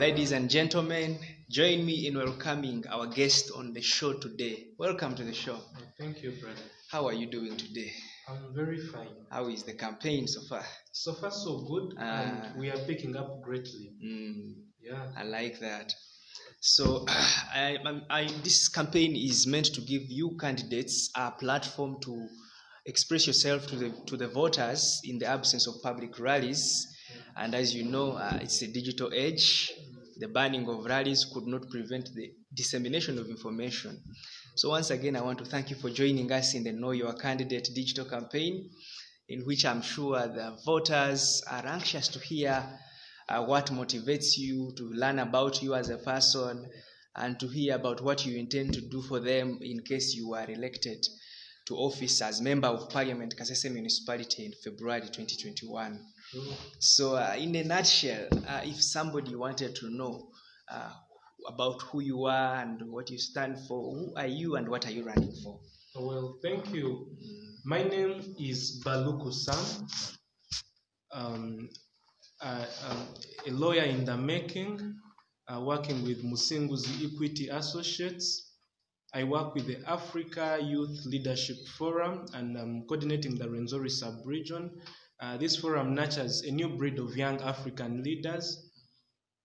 Ladies and gentlemen, join me in welcoming our guest on the show today. Welcome to the show. Thank you, brother. How are you doing today? I'm very fine. How is the campaign so far? So far, so good, and we are picking up greatly. Yeah, I like that. So, this campaign is meant to give you candidates a platform to express yourself to the voters in the absence of public rallies. And as you know, it's a digital age. The banning of rallies could not prevent the dissemination of information. So once again, I want to thank you for joining us in the Know Your Candidate digital campaign, in which I'm sure the voters are anxious to hear what motivates you, to learn about you as a person, and to hear about what you intend to do for them in case you are elected to office as Member of Parliament, Kasese Municipality in February 2021. So in a nutshell, if somebody wanted to know about who you are and what you stand for, who are you and what are you running for? Well, thank you. My name is Baluku Sam. A lawyer in the making, working with Musinguzi Equity Associates. I work with the Africa Youth Leadership Forum, and I'm coordinating the Rwenzori sub-region. This forum nurtures a new breed of young African leaders.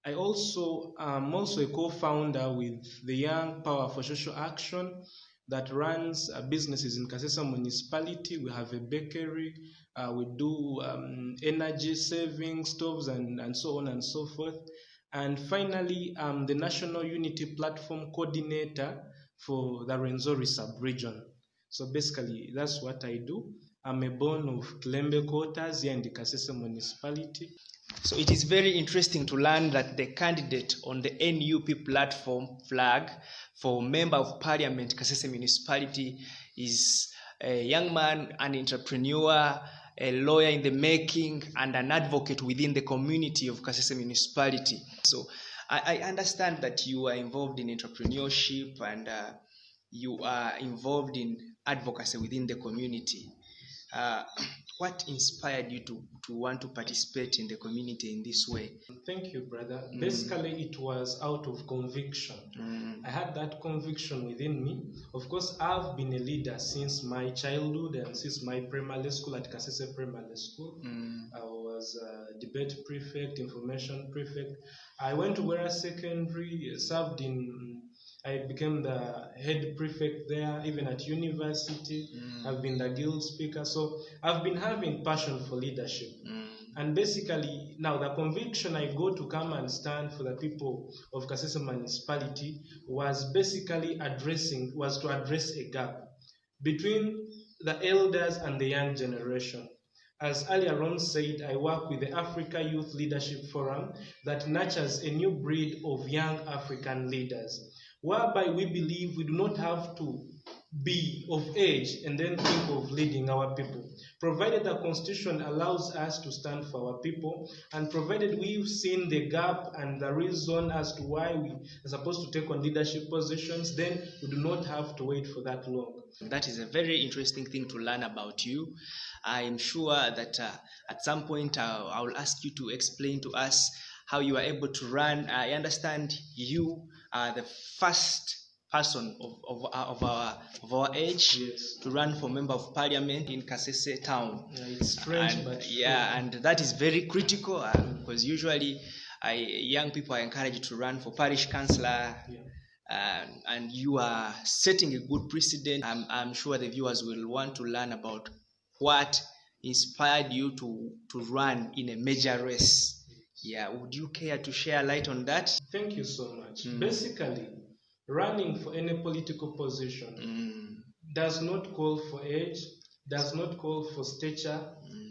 I'm also a co-founder with the Young Power for Social Action that runs businesses in Kasese Municipality. We have a bakery, we do energy saving stoves and so on and so forth. And finally, I'm the National Unity Platform Coordinator for the Rwenzori sub-region. So basically, that's what I do. I'm a born of Kilembe quarters here in the Kasese Municipality. So it is very interesting to learn that the candidate on the NUP platform flag for Member of Parliament Kasese Municipality is a young man, an entrepreneur, a lawyer in the making, and an advocate within the community of Kasese Municipality. So I understand that you are involved in entrepreneurship and you are involved in advocacy within the community. What inspired you to want to participate in the community in this way? Thank you, brother. Basically, it was out of conviction. I had that conviction within me. Of course, I've been a leader since my childhood and since my primary school at Kasese Primary School. I was a debate prefect, information prefect. I went to Wera Secondary, served in I became the head prefect there, even at university. I've been the guild speaker. So I've been having passion for leadership. And basically, now the conviction I got to come and stand for the people of Kasese Municipality was basically to address a gap between the elders and the young generation. As earlier on said, I work with the Africa Youth Leadership Forum that nurtures a new breed of young African leaders, whereby we believe we do not have to be of age and then think of leading our people, provided the Constitution allows us to stand for our people, and provided we've seen the gap and the reason as to why we are supposed to take on leadership positions, then we do not have to wait for that long. That is a very interesting thing to learn about you. I'm sure that at some point I will ask you to explain to us how you are able to run. I understand you are the first person of our age to run for Member of Parliament in Kasese town. Yeah, it's strange, but and that is very critical because usually young people are encouraged to run for parish councillor. And you are setting a good precedent. I'm sure the viewers will want to learn about what inspired you to run in a major race. Yeah, would you care to share light on that? Thank you so much. Basically, running for any political position does not call for age, does not call for stature,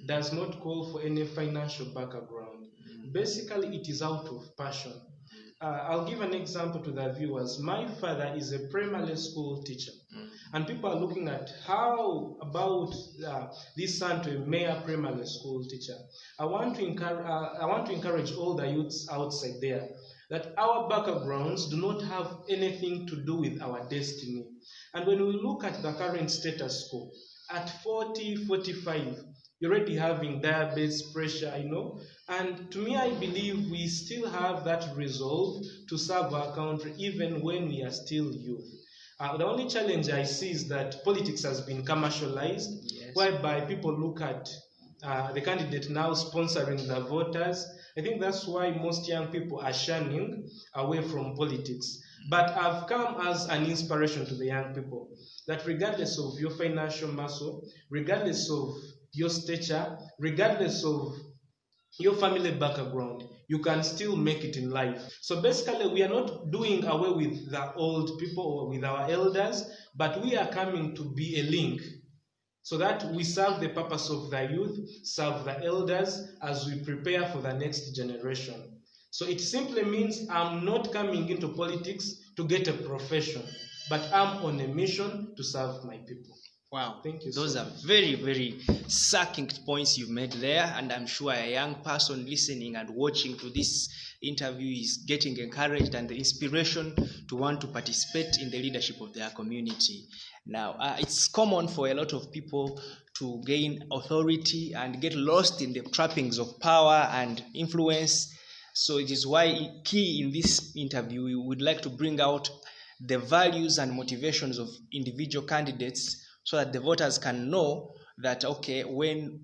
does not call for any financial background. Basically, it is out of passion. I'll give an example to the viewers. My father is a primary school teacher, and people are looking at how about this son to a mayor primary school teacher. I want to encourage all the youths outside there that our backgrounds do not have anything to do with our destiny. And when we look at the current status quo, at 40, 45, You're already having diabetes, pressure, And to me, I believe we still have that resolve to serve our country even when we are still youth. The only challenge I see is that politics has been commercialized, yes, whereby people look at the candidate now sponsoring the voters. I think that's why most young people are shunning away from politics. But I've come as an inspiration to the young people that regardless of your financial muscle, regardless of your stature, regardless of your family background, you can still make it in life. So basically, we are not doing away with the old people or with our elders, but we are coming to be a link so that we serve the purpose of the youth, serve the elders as we prepare for the next generation. So it simply means I'm not coming into politics to get a profession, but I'm on a mission to serve my people. Wow, thank you. Those are very, very succinct points you've made there, and I'm sure a young person listening and watching to this interview is getting encouraged and the inspiration to want to participate in the leadership of their community. Now, it's common for a lot of people to gain authority and get lost in the trappings of power and influence. So it is why key in this interview, we would like to bring out the values and motivations of individual candidates so that the voters can know that, okay, when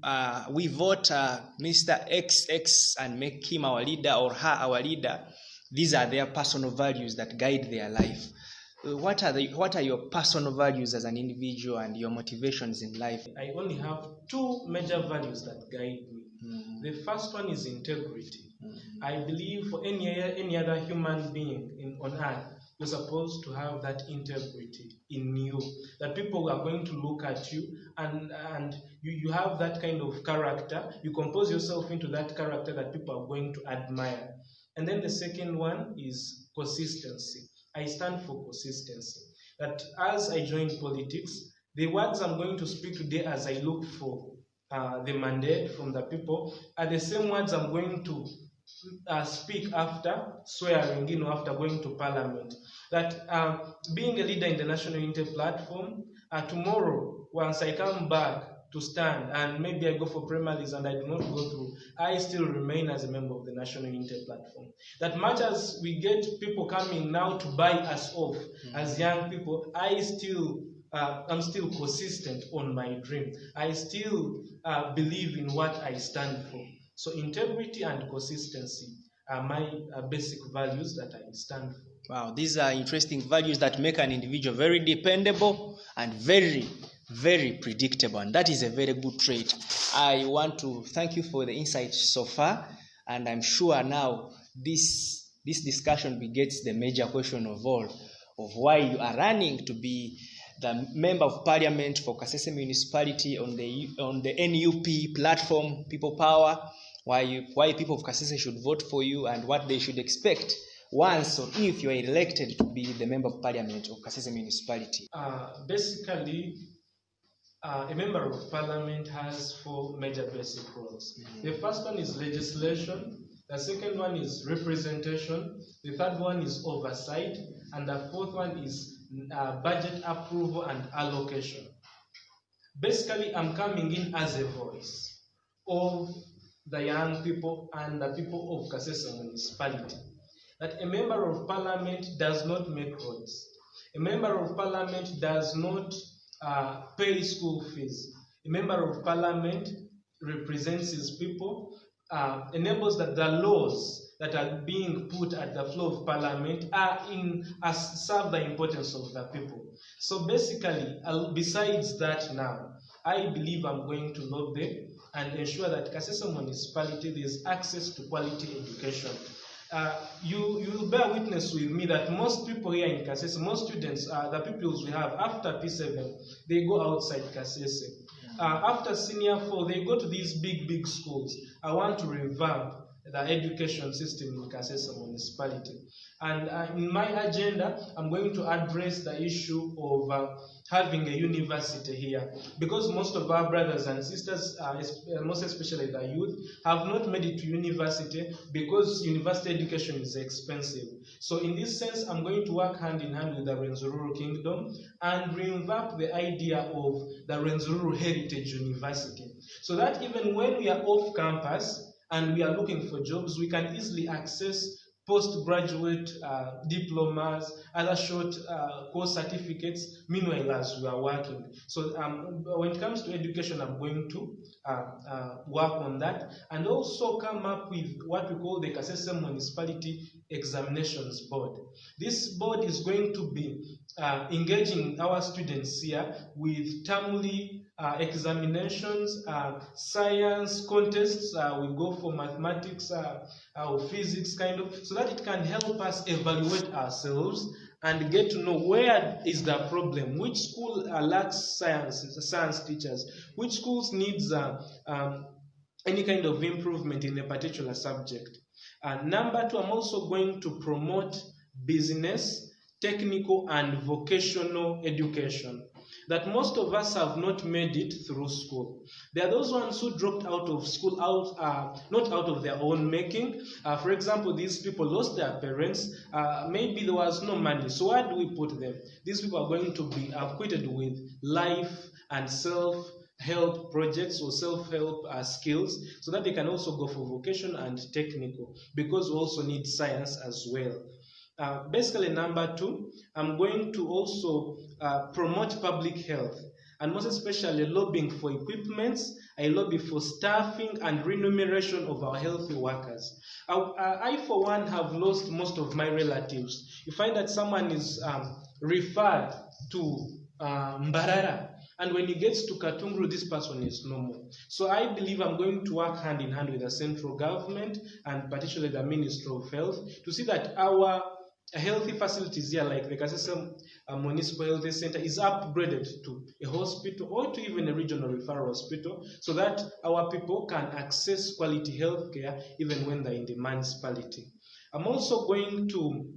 we vote Mr. XX and make him our leader or her our leader, these are their personal values that guide their life. What are your personal values as an individual and your motivations in life? I only have two major values that guide me. The first one is integrity. I believe for any other human being on earth, you're supposed to have that integrity in you, that people are going to look at you and you have that kind of character. You compose yourself into that character that people are going to admire. And then the second one is consistency. I stand for consistency. That as I join politics, the words I'm going to speak today as I look for the mandate from the people are the same words I'm going to speak after swearing in or after going to parliament. That being a leader in the National Unity platform, tomorrow, once I come back to stand and maybe I go for primaries and I do not go through, I still remain as a member of the National Unity platform. That much as we get people coming now to buy us off as young people, I'm still consistent on my dream. I still believe in what I stand for. So integrity and consistency are my basic values that I stand for. Wow, these are interesting values that make an individual very dependable and very, very predictable. And that is a very good trait. I want to thank you for the insights so far. And I'm sure now this discussion begets the major question of all, of why you are running to be the member of parliament for Kasese Municipality on the NUP platform, People Power, why people of Kasese should vote for you and what they should expect once or if you are elected to be the member of parliament of Kasese Municipality. Basically, a member of parliament has four major basic roles. The first one is legislation, the second one is representation, the third one is oversight, and the fourth one is budget approval and allocation. Basically, I'm coming in as a voice of the young people and the people of Kasese Municipality. That a member of parliament does not make roads. A member of parliament does not pay school fees. A member of parliament represents his people, enables that the laws that are being put at the floor of parliament serve the importance of the people. So basically, besides that now, I believe I'm going to lobby and ensure that Kasese Municipality there is access to quality education. You will bear witness with me that most people here in Kasese, most students, the pupils we have after P7, they go outside Kasese. After senior 4, they go to these big schools. I want to revamp the education system in Kasese municipality. And in my agenda, I'm going to address the issue of having a university here, because most of our brothers and sisters, most especially the youth, have not made it to university because university education is expensive. So in this sense, I'm going to work hand in hand with the Rwenzururu Kingdom and revamp the idea of the Rwenzururu Heritage University, so that even when we are off campus and we are looking for jobs, we can easily access postgraduate diplomas, other short course certificates, meanwhile as we are working. So when it comes to education, I'm going to work on that, and also come up with what we call the Kasese Municipality Examinations Board. This board is going to be engaging our students here with timely examinations, science contests, we go for mathematics or physics kind of, so that it can help us evaluate ourselves and get to know where is the problem, which school lacks science teachers, which schools needs any kind of improvement in a particular subject. Number two, I'm also going to promote business, technical and vocational education that most of us have not made it through school. There are those ones who dropped out of school not out of their own making. For example, these people lost their parents. Maybe there was no money. So where do we put them? These people are going to be acquitted with life and self-help projects or self-help skills, so that they can also go for vocation and technical, because we also need science as well. Basically, number two, I'm going to also promote public health, and most especially lobbying for equipments. I lobby for staffing and remuneration of our healthy workers. I for one, have lost most of my relatives. You find that someone is referred to Mbarara, and when he gets to Katunguru, this person is no more. So I believe I'm going to work hand in hand with the central government, and particularly the Ministry of Health, to see that our healthy facilities here, like the Kasese Municipal Health Center, is upgraded to a hospital or to even a regional referral hospital, so that our people can access quality health care even when they're in the municipality. I'm also going to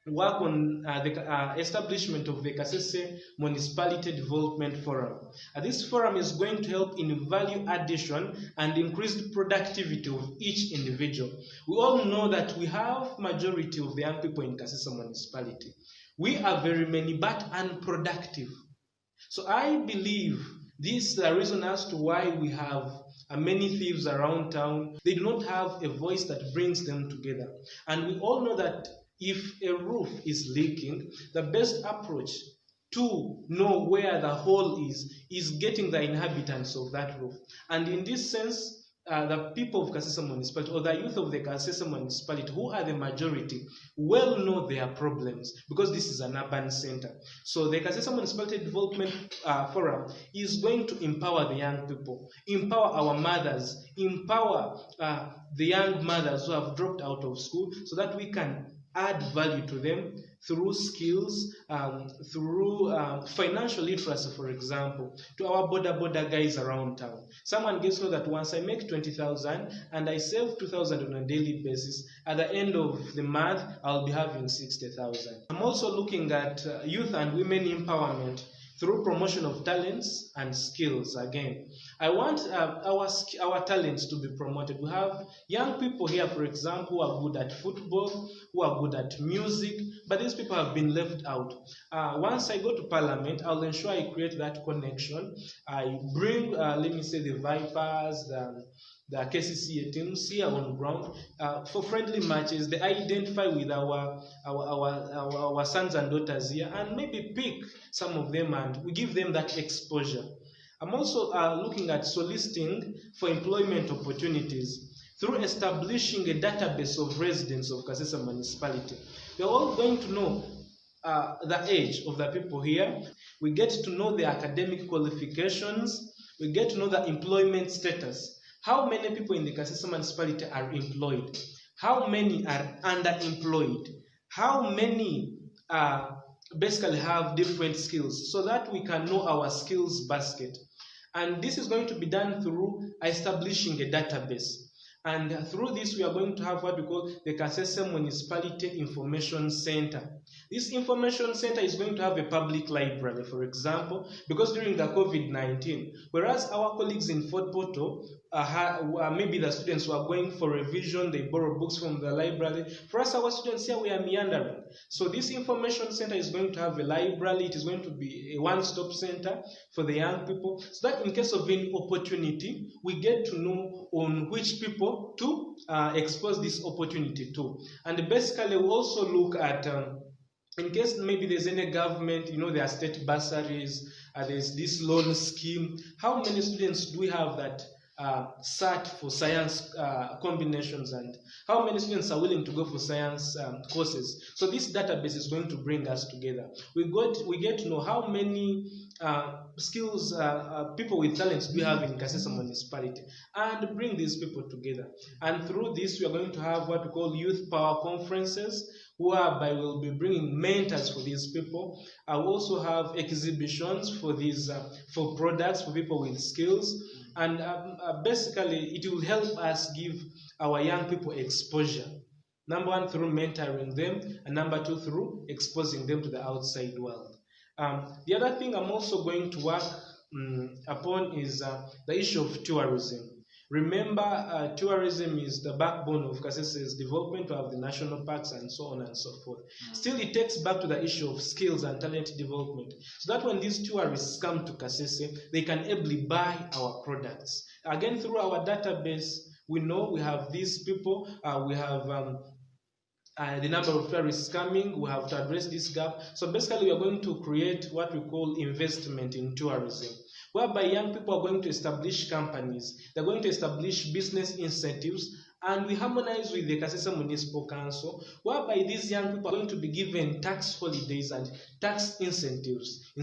work on the establishment of the Kasese Municipality Development Forum. This forum is going to help in value addition and increased productivity of each individual. We all know that we have majority of the young people in Kasese Municipality. We are very many but unproductive. So I believe this is the reason as to why we have many thieves around town. They do not have a voice that brings them together. And we all know that if a roof is leaking, the best approach to know where the hole is getting the inhabitants of that roof. And in this sense, the people of Kasese Municipality, or the youth of the Kasese Municipality, who are the majority, well know their problems, because this is an urban center. So the Kasese Municipality Development Forum is going to empower the young people, empower our mothers, empower the young mothers who have dropped out of school, so that we can add value to them through skills, through financial literacy, for example, to our border guys around town. Someone gets to know that once I make 20,000 and I save 2,000 on a daily basis, at the end of the month, I'll be having 60,000. I'm also looking at youth and women empowerment through promotion of talents and skills. Again, I want our talents to be promoted. We have young people here, for example, who are good at football, who are good at music, but these people have been left out. Once I go to Parliament, I'll ensure I create that connection. I bring, let me say, the Vipers, the Kasese teams here on ground for friendly matches. They identify with our sons and daughters here, and maybe pick some of them and we give them that exposure. I'm also looking at soliciting for employment opportunities through establishing a database of residents of Kasese Municipality. We're all going to know the age of the people here. We get to know their academic qualifications. We get to know the employment status. How many people in the Kasese Municipality are employed? How many are underemployed? How many basically have different skills, so that we can know our skills basket. And this is going to be done through establishing a database. And through this, we are going to have what we call the Kasese Municipality Information Center. This information center is going to have a public library, for example, because during the COVID-19, whereas our colleagues in Fort Portal, maybe the students were going for revision, they borrow books from the library. For us, our students here, we are meandering. So this information center is going to have a library. It is going to be a one-stop center for the young people, so that in case of any opportunity, we get to know on which people to expose this opportunity to. And basically, we also look at in case maybe there's any government, there are state bursaries, there's this loan scheme. How many students do we have that sat for science combinations, and how many students are willing to go for science courses? So this database is going to bring us together. We get to know how many skills people with talents do we have in Kasese Municipality, and bring these people together. And through this, we are going to have what we call youth power conferences, whereby we'll be bringing mentors for these people. I will also have exhibitions for these for products for people with skills, and basically it will help us give our young people exposure. Number one, through mentoring them, and number two, through exposing them to the outside world. The other thing I'm also going to work upon is the issue of tourism. Remember, tourism is the backbone of Kasese's development. To have the national parks and so on and so forth. Still, it takes back to the issue of skills and talent development, so that when these tourists come to Kasese, they can ably buy our products. Again, through our database, we know we have these people, we have the number of tourists coming, we have to address this gap. So basically, we are going to create what we call investment in tourism, whereby young people are going to establish companies, they're going to establish business incentives, and we harmonize with the Kasese Municipal Council, whereby these young people are going to be given tax holidays and tax incentives,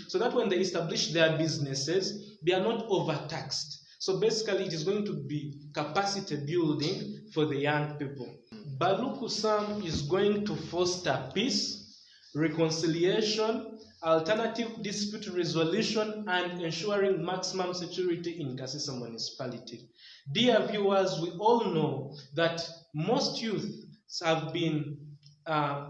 so that when they establish their businesses, they are not overtaxed. So basically, it is going to be capacity building for the young people. Baluku Sam is going to foster peace, reconciliation, alternative dispute resolution, and ensuring maximum security in Kasese Municipality. Dear viewers, we all know that most youth have been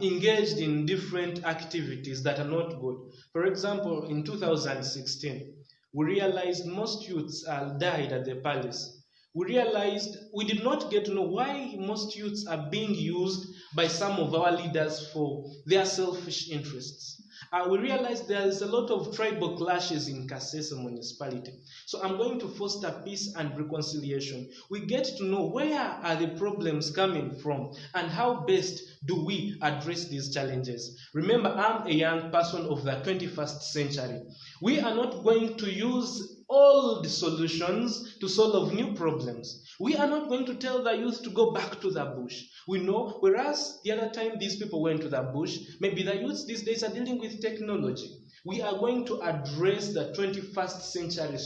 engaged in different activities that are not good. For example, in 2016, we realized most youths died at the palace. We realized we did not get to know why most youths are being used by some of our leaders for their selfish interests. We realized there is a lot of tribal clashes in Kasese Municipality. So I'm going to foster peace and reconciliation. We get to know where are the problems coming from and how best do we address these challenges. Remember, I'm a young person of the 21st century. We are not going to use all the solutions to solve new problems. We are not going to tell the youth to go back to the bush. We know, whereas the other time these people went to the bush, maybe the youths these days are dealing with technology. We are going to address the 21st century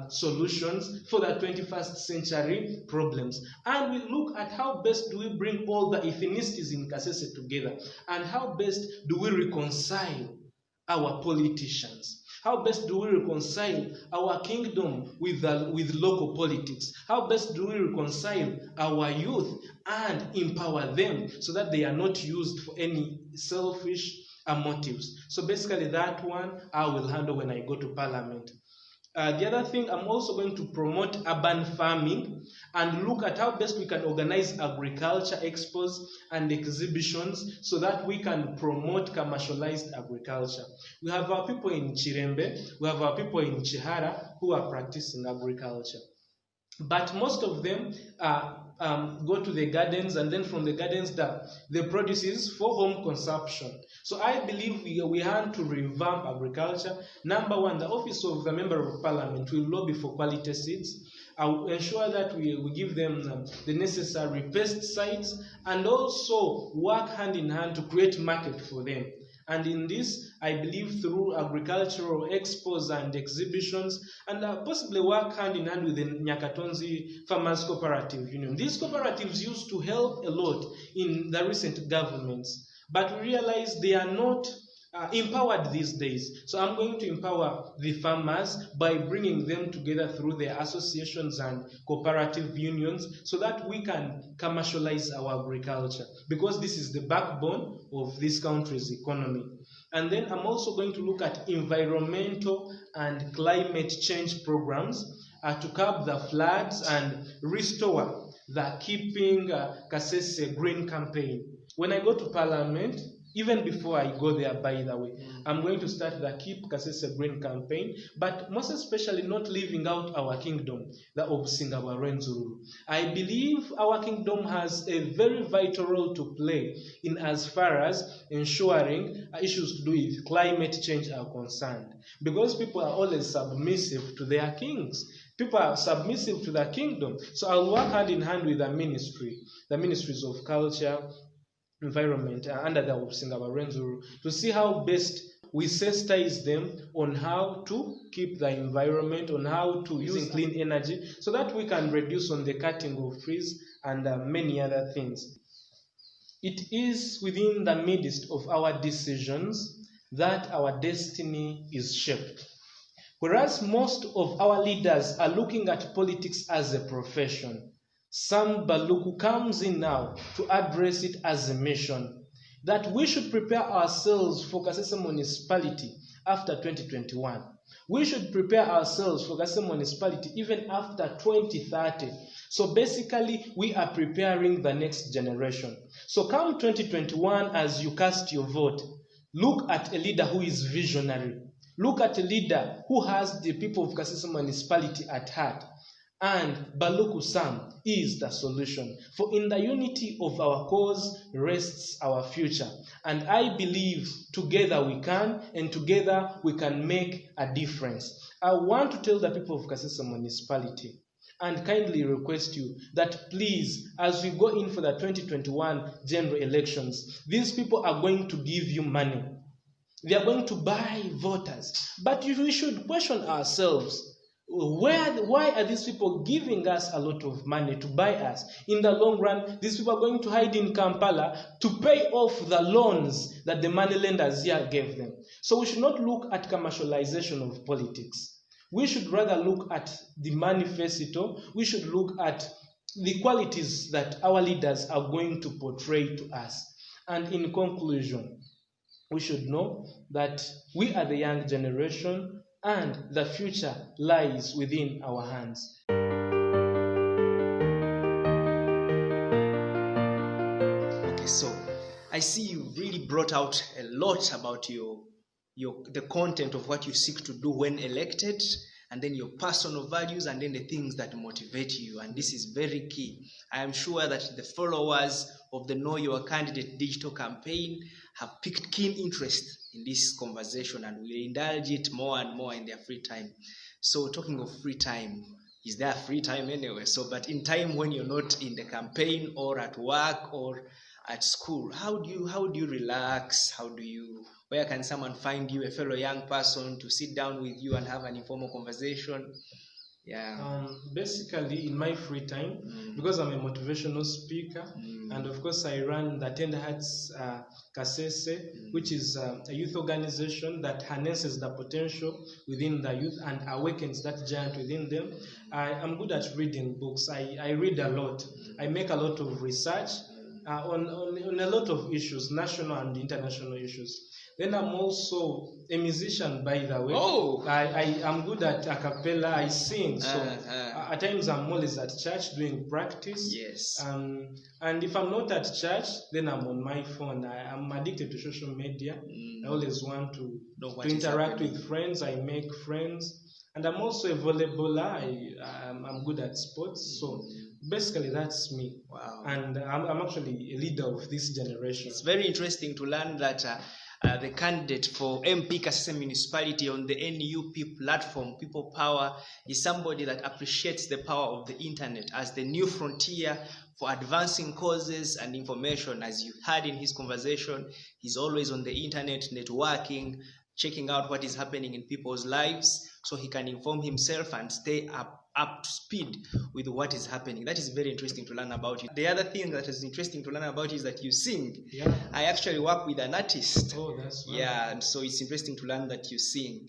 solutions for the 21st century problems. And we look at how best do we bring all the ethnicities in Kasese together, and how best do we reconcile our politicians. How best do we reconcile our kingdom with local politics? How best do we reconcile our youth and empower them so that they are not used for any selfish motives? So basically that one I will handle when I go to Parliament. The other thing, I'm also going to promote urban farming and look at how best we can organize agriculture expos and exhibitions so that we can promote commercialized agriculture. We have our people in Chirembe, we have our people in Chihara who are practicing agriculture. But most of them go to the gardens, and then from the gardens the produce is for home consumption. So I believe we have to revamp agriculture. Number one, the office of the Member of Parliament will lobby for quality seeds. I will ensure that we give them the necessary pesticides, and also work hand in hand to create market for them. And in this, I believe through agricultural expos and exhibitions, and possibly work hand in hand with the Nyakatonzi Farmers Cooperative Union. These cooperatives used to help a lot in the recent governments, but we realize they are not empowered these days. So I'm going to empower the farmers by bringing them together through their associations and cooperative unions so that we can commercialize our agriculture, because this is the backbone of this country's economy. And then I'm also going to look at environmental and climate change programs to curb the floods and restore the Keeping Kasese Green campaign. When I go to Parliament, even before I go there, by the way, I'm going to start the Keep Kasese Green campaign, but most especially not leaving out our kingdom, the Obusingabarwenzuru. I believe our kingdom has a very vital role to play in as far as ensuring issues to do with climate change are concerned, because people are always submissive to their kings. People are submissive to the kingdom. So I'll work hand in hand with the ministries of culture, environment under the Obusingabarwenzuru, to see how best we sensitize them on how to keep the environment, on how to use clean energy, so that we can reduce on the cutting of trees and many other things. It is within the midst of our decisions that our destiny is shaped. Whereas most of our leaders are looking at politics as a profession, some Baluku comes in now to address it as a mission, that we should prepare ourselves for Kasese Municipality after 2021. We should prepare ourselves for Kasese Municipality even after 2030. So basically, we are preparing the next generation. So come 2021, as you cast your vote, look at a leader who is visionary. Look at a leader who has the people of Kasese Municipality at heart. And Baluku Sam is the solution. For in the unity of our cause rests our future. And I believe together we can, and together we can make a difference. I want to tell the people of Kasese Municipality and kindly request you that please, as we go in for the 2021 general elections, these people are going to give you money. They are going to buy voters. But we should question ourselves, why are these people giving us a lot of money to buy us? In the long run, these people are going to hide in Kampala to pay off the loans that the moneylenders here gave them. So we should not look at commercialization of politics. We should rather look at the manifesto. We should look at the qualities that our leaders are going to portray to us. And in conclusion, we should know that we are the young generation and the future lies within our hands. Okay, so I see you really brought out a lot about the content of what you seek to do when elected, and then your personal values, and then the things that motivate you. And this is very key. I am sure that the followers of the Know Your Candidate digital campaign have picked keen interest in this conversation and will indulge it more and more in their free time. So talking of free time, is there free time anyway? So, but in time when you're not in the campaign or at work or at school, how do you relax? Where can someone find you, a fellow young person, to sit down with you and have an informal conversation? Yeah. Basically, in my free time, because I'm a motivational speaker, and of course I run the Tender Hearts Kasese, which is a youth organization that harnesses the potential within the youth and awakens that giant within them. I'm good at reading books. I read a lot. I make a lot of research on a lot of issues, national and international issues. Then I'm also a musician, by the way. Oh! I'm good at a cappella. I sing. So at times I'm always at church doing practice. Yes. And if I'm not at church, then I'm on my phone. I'm addicted to social media. I always want to interact with friends. I make friends. And I'm also a volleyballer. I'm good at sports. So basically, that's me. Wow. And I'm actually a leader of this generation. It's very interesting to learn that the candidate for MP Kasese Municipality on the NUP platform, People Power, is somebody that appreciates the power of the internet as the new frontier for advancing causes and information. As you heard in his conversation, he's always on the internet networking, checking out what is happening in people's lives so he can inform himself and stay up to speed with what is happening. That is very interesting to learn about you. The other thing that is interesting to learn about is that you sing. Yeah. I actually work with an artist. Oh, that's fun. Yeah, and so it's interesting to learn that you sing.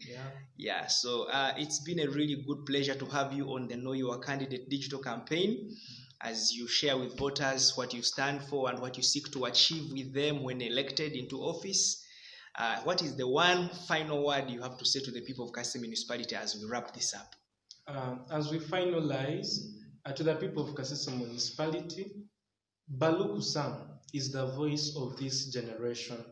Yeah, so it's been a really good pleasure to have you on the Know Your Candidate digital campaign as you share with voters what you stand for and what you seek to achieve with them when elected into office. What is the one final word you have to say to the people of Kasese Municipality as we wrap this up? As we finalize, to the people of Kasese Municipality, Baluku Sam is the voice of this generation.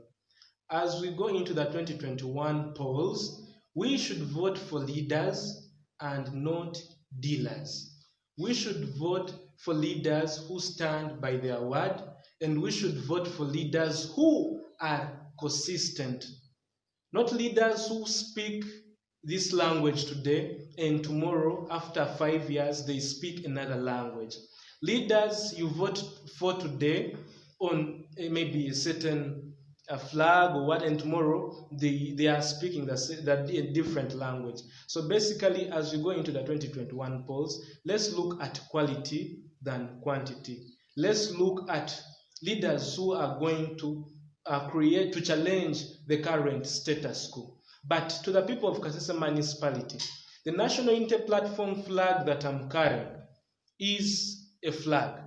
As we go into the 2021 polls, we should vote for leaders and not dealers. We should vote for leaders who stand by their word, and we should vote for leaders who are consistent, not leaders who speak this language today and tomorrow, after 5 years, they speak another language. Leaders you vote for today on maybe a certain flag or what, and tomorrow they are speaking a different language. So basically, as we go into the 2021 polls, let's look at quality than quantity. Let's look at leaders who are going to challenge the current status quo. But to the people of Kasese Municipality, the national inter-platform flag that I'm carrying is a flag.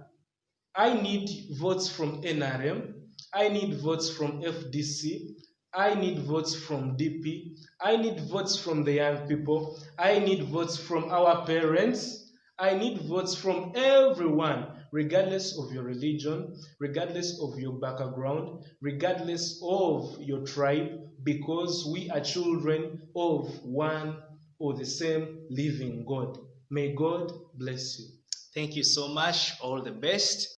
I need votes from NRM, I need votes from FDC, I need votes from DP, I need votes from the young people, I need votes from our parents, I need votes from everyone, regardless of your religion, regardless of your background, regardless of your tribe, because we are children of one or the same living God. May God bless you. Thank you so much. All the best.